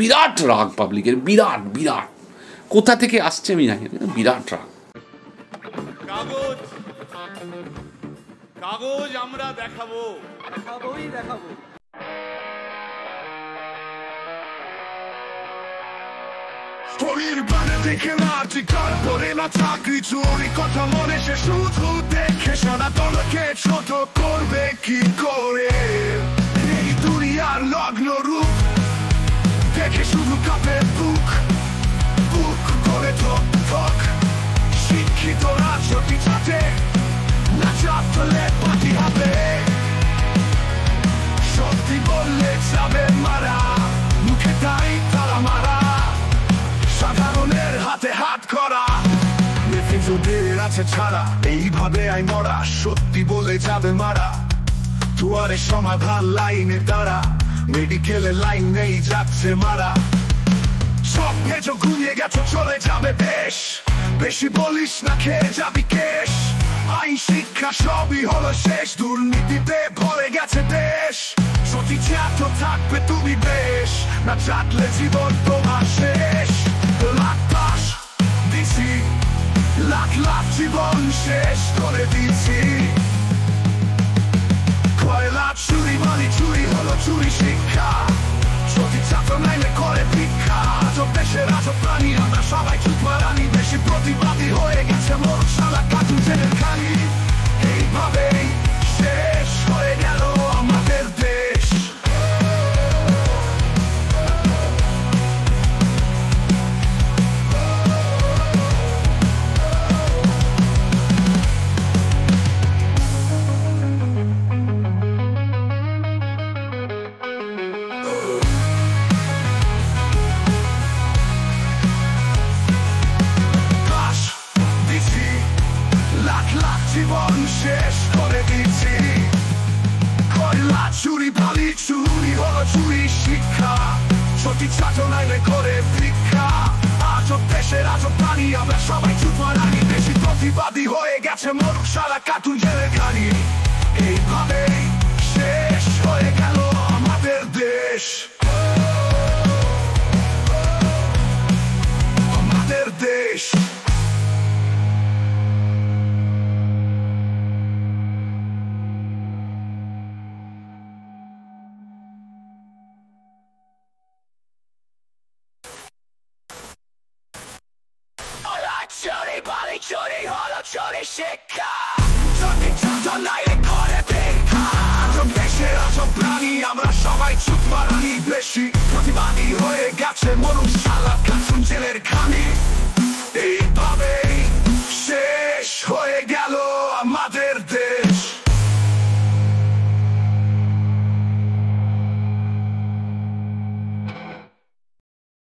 বিরাট রাগ পাবলিকের, বিরাট বিরাট, কোথা থেকে আসছে আমি জানি না, বিরাট রাগ। কাগজ কাগজ আমরা দেখাবো, দেখাবো। দেখে না চিকার করে না চাকরি চুরি, কথা মনে সে শুধু দেখে সারা দলকে ছোট করবে কি করে। এই দুনিয়ার লগ্ন রূপ দেখে শুধু কাঁপে বুক, বুক করে ঠক ঠক। শিক্ষিত রাজনীতি চাটে না চাপলে পাটি হবে, সত্যি বললে যাবে মারা, মুখে তাই তারা মারা, সাধারণের হাতে হাত করা। নেফিজুদের আছে ছাড়া এইভাবে আই মরা, সত্যি বলে যাবে মারা। দুয়ারে সমাধান লাইনের দ্বারা, মেডিকেলে লাইন নেই যাচ্ছে মারা। সব ভেজো ঘুরিয়ে গেছো চলে যাবে দেশ, বেশি বলিস না খেয়ে যাবি কেশ। আইন শিক্ষা সবই হলো শেষ, দুর্নীতিতে ভরে গেছে দেশ। সত্যি ছাত্র থাকবে তুমি বেশ, না চাটলে জীবন তোমার শেষ। লাখ পাস দিছি, লাখ লাখ জীবন শেষ করে দিছি। কয়লা চুরি মানি চুরি হলো চুরি শিক্ষা, সত্যি ছাত্র নাইলে করে ভিক্ষা। আজব দেশের আজব প্রাণী আমরা সবাই চুপ মারানি, বেশি প্রতিবাদী হয়ে গেছে মোর শালা কার্টুন চ্যানেল খালি। এইভাবেই শেষ হয়ে গেল আমাদের দেশ। জীবন শেষ করে দিচ্ছি, কয়লা চুরি বালি চুরি হলো চুরি শিক্ষা, সত্যি ছাত্র নাইলে করে ভিক্ষা। আজব দেশের আজব প্রাণী আমরা সবাই চুপ মারানি, বেশি প্রতিবাদী হয়ে গেছে মরুক সারা কার্টুন জেলে খালি। এইভাবেই শেষ হয়ে গেল আমাদের দেশ, আমাদের দেশ। চুরি হলো চুরি শিক্ষা, সত্যি ছাত্র নাইলে করে ভিক্ষা। আজব দেশের আজব প্রাণী আমরা সবাই চুপ মারানি, বেশি প্রতিবাদী হয়ে গেছে মরুক শালা কার্টুন জেলের খানি। এইভাবেই শেষ হয়ে গেল আমাদের দেশ।